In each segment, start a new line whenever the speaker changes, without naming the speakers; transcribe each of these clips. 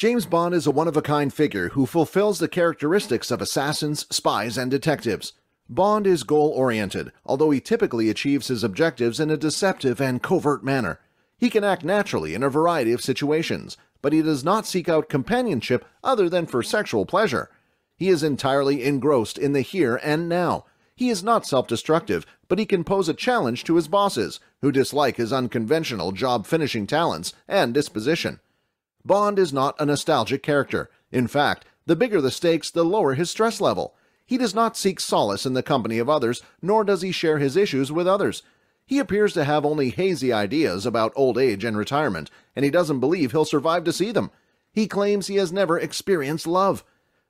James Bond is a one-of-a-kind figure who fulfills the characteristics of assassins, spies, and detectives. Bond is goal-oriented, although he typically achieves his objectives in a deceptive and covert manner. He can act naturally in a variety of situations, but he does not seek out companionship other than for sexual pleasure. He is entirely engrossed in the here and now. He is not self-destructive, but he can pose a challenge to his bosses, who dislike his unconventional job-finishing talents and disposition. Bond is not a nostalgic character. In fact, the bigger the stakes, the lower his stress level. He does not seek solace in the company of others, nor does he share his issues with others. He appears to have only hazy ideas about old age and retirement, and he doesn't believe he'll survive to see them. He claims he has never experienced love.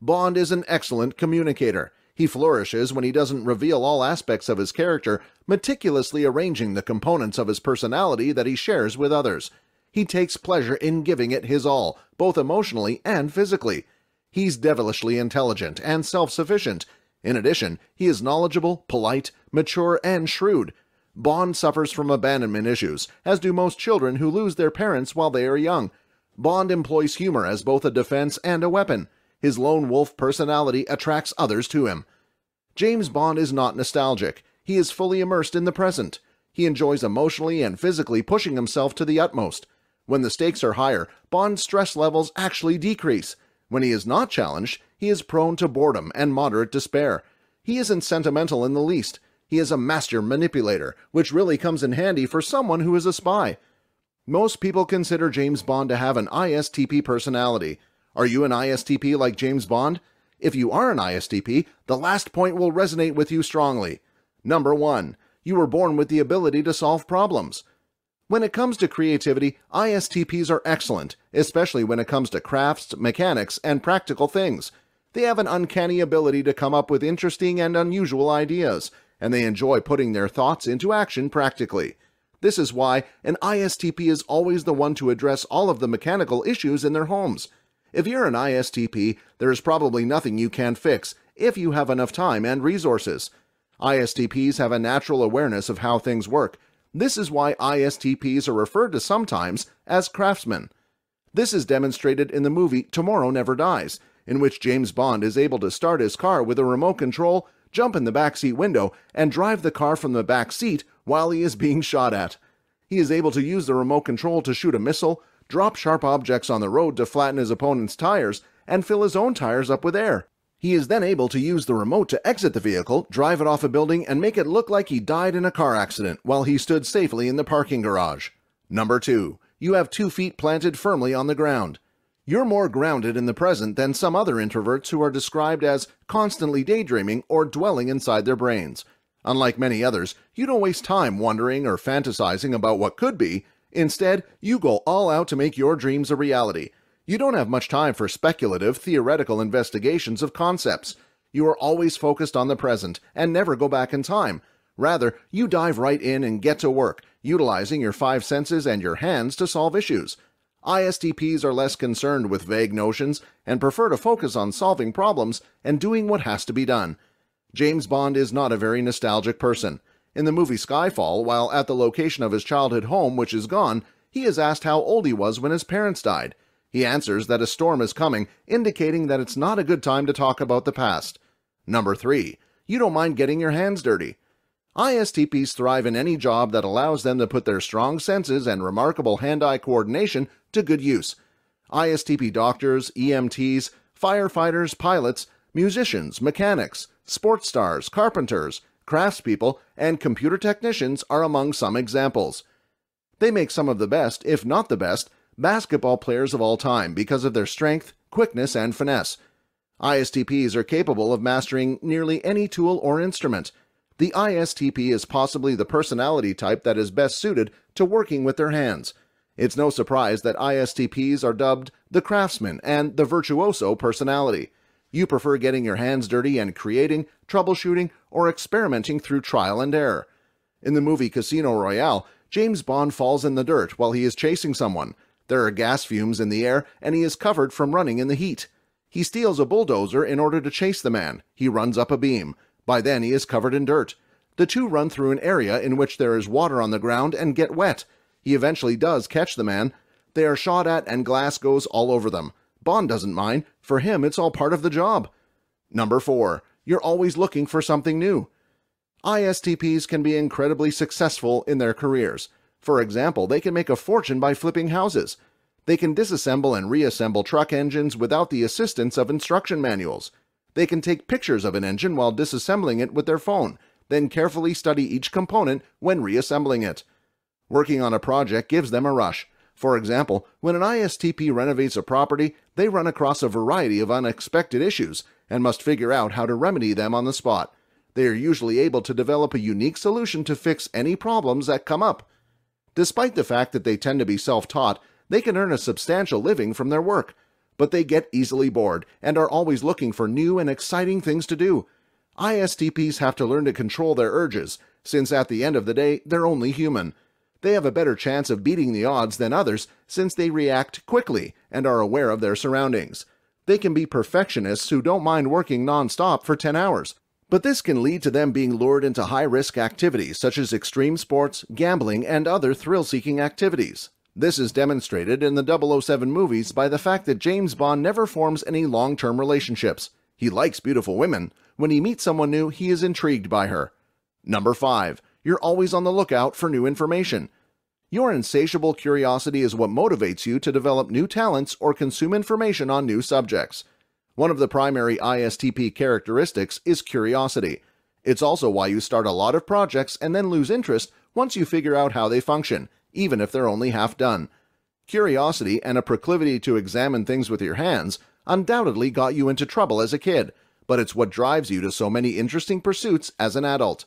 Bond is an excellent communicator. He flourishes when he doesn't reveal all aspects of his character, meticulously arranging the components of his personality that he shares with others. He takes pleasure in giving it his all, both emotionally and physically. He's devilishly intelligent and self-sufficient. In addition, he is knowledgeable, polite, mature, and shrewd. Bond suffers from abandonment issues, as do most children who lose their parents while they are young. Bond employs humor as both a defense and a weapon. His lone wolf personality attracts others to him. James Bond is not nostalgic. He is fully immersed in the present. He enjoys emotionally and physically pushing himself to the utmost. When the stakes are higher, Bond's stress levels actually decrease. When he is not challenged, he is prone to boredom and moderate despair. He isn't sentimental in the least. He is a master manipulator, which really comes in handy for someone who is a spy. Most people consider James Bond to have an ISTP personality. Are you an ISTP like James Bond? If you are an ISTP, the last point will resonate with you strongly. Number 1. You were born with the ability to solve problems. When it comes to creativity, ISTPs are excellent, especially when it comes to crafts, mechanics, and practical things. They have an uncanny ability to come up with interesting and unusual ideas, and they enjoy putting their thoughts into action practically. This is why an ISTP is always the one to address all of the mechanical issues in their homes. If you're an ISTP, there is probably nothing you can't fix, if you have enough time and resources. ISTPs have a natural awareness of how things work. This is why ISTPs are referred to sometimes as craftsmen. This is demonstrated in the movie Tomorrow Never Dies, in which James Bond is able to start his car with a remote control, jump in the backseat window, and drive the car from the back seat while he is being shot at. He is able to use the remote control to shoot a missile, drop sharp objects on the road to flatten his opponent's tires, and fill his own tires up with air. He is then able to use the remote to exit the vehicle, drive it off a building, and make it look like he died in a car accident while he stood safely in the parking garage. Number 2. You have 2 feet planted firmly on the ground. You're more grounded in the present than some other introverts who are described as constantly daydreaming or dwelling inside their brains. Unlike many others, you don't waste time wondering or fantasizing about what could be. Instead, you go all out to make your dreams a reality. You don't have much time for speculative, theoretical investigations of concepts. You are always focused on the present and never go back in time. Rather, you dive right in and get to work, utilizing your 5 senses and your hands to solve issues. ISTPs are less concerned with vague notions and prefer to focus on solving problems and doing what has to be done. James Bond is not a very nostalgic person. In the movie Skyfall, while at the location of his childhood home, which is gone, he is asked how old he was when his parents died. He answers that a storm is coming, indicating that it's not a good time to talk about the past. Number 3. You don't mind getting your hands dirty. ISTPs thrive in any job that allows them to put their strong senses and remarkable hand-eye coordination to good use. ISTP doctors, EMTs, firefighters, pilots, musicians, mechanics, sports stars, carpenters, craftspeople, and computer technicians are among some examples. They make some of the best, if not the best, basketball players of all time because of their strength, quickness, and finesse. ISTPs are capable of mastering nearly any tool or instrument. The ISTP is possibly the personality type that is best suited to working with their hands. It's no surprise that ISTPs are dubbed the craftsman and the virtuoso personality. You prefer getting your hands dirty and creating, troubleshooting, or experimenting through trial and error. In the movie Casino Royale, James Bond falls in the dirt while he is chasing someone. There are gas fumes in the air, and he is covered from running in the heat. He steals a bulldozer in order to chase the man. He runs up a beam. By then he is covered in dirt. The two run through an area in which there is water on the ground and get wet. He eventually does catch the man. They are shot at and glass goes all over them. Bond doesn't mind. For him, it's all part of the job. Number 4. You're always looking for something new. ISTPs can be incredibly successful in their careers. For example, they can make a fortune by flipping houses. They can disassemble and reassemble truck engines without the assistance of instruction manuals. They can take pictures of an engine while disassembling it with their phone, then carefully study each component when reassembling it. Working on a project gives them a rush. For example, when an ISTP renovates a property, they run across a variety of unexpected issues and must figure out how to remedy them on the spot. They are usually able to develop a unique solution to fix any problems that come up. Despite the fact that they tend to be self-taught, they can earn a substantial living from their work. But they get easily bored and are always looking for new and exciting things to do. ISTPs have to learn to control their urges, since at the end of the day, they're only human. They have a better chance of beating the odds than others since they react quickly and are aware of their surroundings. They can be perfectionists who don't mind working non-stop for 10 hours. But this can lead to them being lured into high-risk activities such as extreme sports, gambling, and other thrill-seeking activities. This is demonstrated in the 007 movies by the fact that James Bond never forms any long-term relationships. He likes beautiful women. When he meets someone new, he is intrigued by her. Number 5. You're always on the lookout for new information. Your insatiable curiosity is what motivates you to develop new talents or consume information on new subjects. One of the primary ISTP characteristics is curiosity. It's also why you start a lot of projects and then lose interest once you figure out how they function, even if they're only half done. Curiosity and a proclivity to examine things with your hands undoubtedly got you into trouble as a kid, but it's what drives you to so many interesting pursuits as an adult.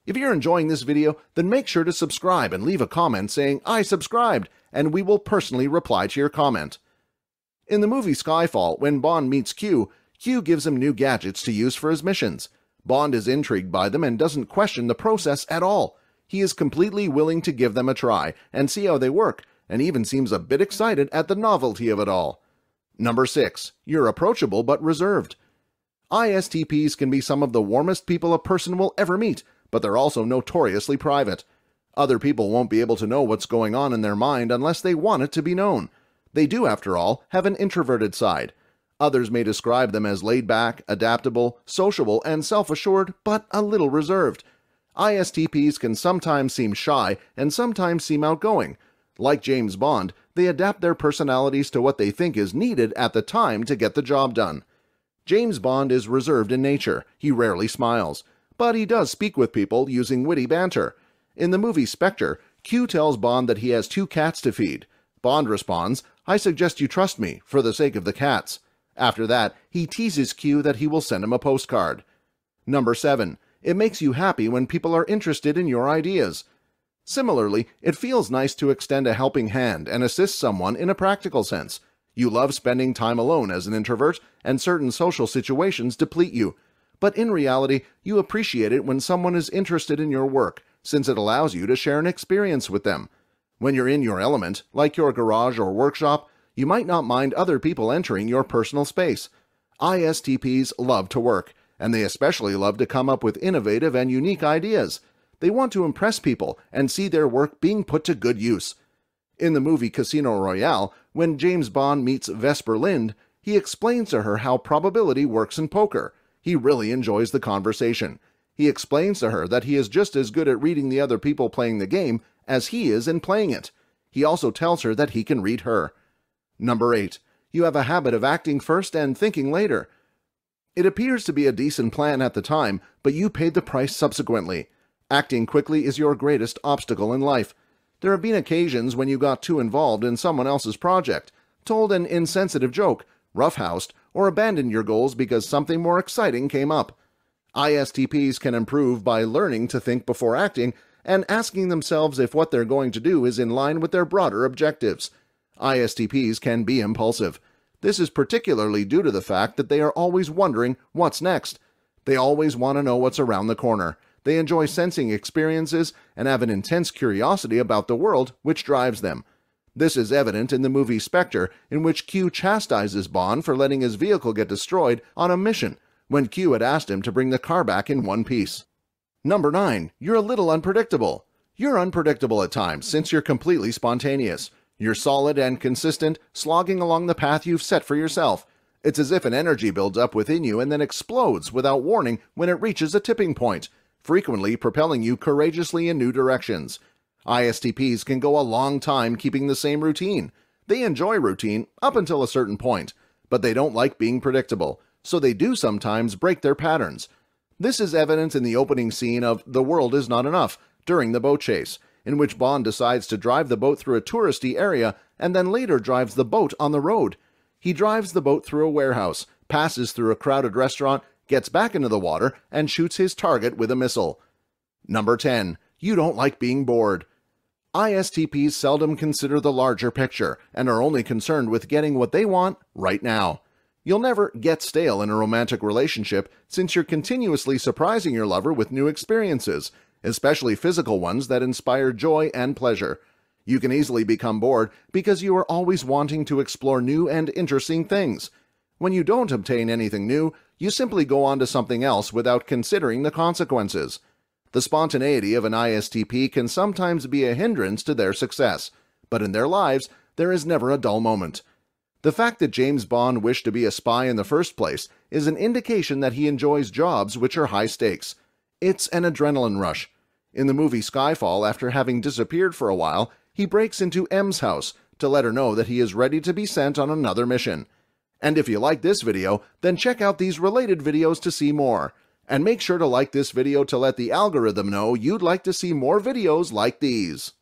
If you're enjoying this video, then make sure to subscribe and leave a comment saying, "I subscribed," and we will personally reply to your comment. In the movie Skyfall, when Bond meets Q, Q gives him new gadgets to use for his missions. Bond is intrigued by them and doesn't question the process at all. He is completely willing to give them a try and see how they work, and even seems a bit excited at the novelty of it all. Number 6. You're approachable but reserved. ISTPs can be some of the warmest people a person will ever meet, but they're also notoriously private. Other people won't be able to know what's going on in their mind unless they want it to be known. They do, after all, have an introverted side. Others may describe them as laid-back, adaptable, sociable, and self-assured, but a little reserved. ISTPs can sometimes seem shy and sometimes seem outgoing. Like James Bond, they adapt their personalities to what they think is needed at the time to get the job done. James Bond is reserved in nature. He rarely smiles. But he does speak with people using witty banter. In the movie Spectre, Q tells Bond that he has 2 cats to feed. Bond responds, "I suggest you trust me, for the sake of the cats." After that, he teases Q that he will send him a postcard. Number 7. It makes you happy when people are interested in your ideas. Similarly, it feels nice to extend a helping hand and assist someone in a practical sense. You love spending time alone as an introvert, and certain social situations deplete you. But in reality, you appreciate it when someone is interested in your work, since it allows you to share an experience with them. When you're in your element, like your garage or workshop, you might not mind other people entering your personal space. ISTPs love to work, and they especially love to come up with innovative and unique ideas. They want to impress people and see their work being put to good use. In the movie Casino Royale, when James Bond meets Vesper Lynd, he explains to her how probability works in poker. He really enjoys the conversation. He explains to her that he is just as good at reading the other people playing the game as he is in playing it. He also tells her that he can read her. Number 8. You have a habit of acting first and thinking later. It appears to be a decent plan at the time, but you paid the price subsequently. Acting quickly is your greatest obstacle in life. There have been occasions when you got too involved in someone else's project, told an insensitive joke, roughhoused, or abandoned your goals because something more exciting came up. ISTPs can improve by learning to think before acting and asking themselves if what they're going to do is in line with their broader objectives. ISTPs can be impulsive. This is particularly due to the fact that they are always wondering what's next. They always want to know what's around the corner. They enjoy sensing experiences and have an intense curiosity about the world, which drives them. This is evident in the movie Spectre, in which Q chastises Bond for letting his vehicle get destroyed on a mission, when Q had asked him to bring the car back in one piece. Number 9. You're a little unpredictable. You're unpredictable at times, since you're completely spontaneous. You're solid and consistent, slogging along the path you've set for yourself. It's as if an energy builds up within you and then explodes without warning when it reaches a tipping point, frequently propelling you courageously in new directions. ISTPs can go a long time keeping the same routine. They enjoy routine up until a certain point, but they don't like being predictable, so they do sometimes break their patterns. This is evident in the opening scene of The World Is Not Enough during the boat chase, in which Bond decides to drive the boat through a touristy area and then later drives the boat on the road. He drives the boat through a warehouse, passes through a crowded restaurant, gets back into the water, and shoots his target with a missile. Number 10. You don't like being bored. ISTPs seldom consider the larger picture and are only concerned with getting what they want right now. You'll never get stale in a romantic relationship since you're continuously surprising your lover with new experiences, especially physical ones that inspire joy and pleasure. You can easily become bored because you are always wanting to explore new and interesting things. When you don't obtain anything new, you simply go on to something else without considering the consequences. The spontaneity of an ISTP can sometimes be a hindrance to their success, but in their lives, there is never a dull moment. The fact that James Bond wished to be a spy in the first place is an indication that he enjoys jobs which are high stakes. It's an adrenaline rush. In the movie Skyfall, after having disappeared for a while, he breaks into M's house to let her know that he is ready to be sent on another mission. And if you like this video, then check out these related videos to see more. And make sure to like this video to let the algorithm know you'd like to see more videos like these.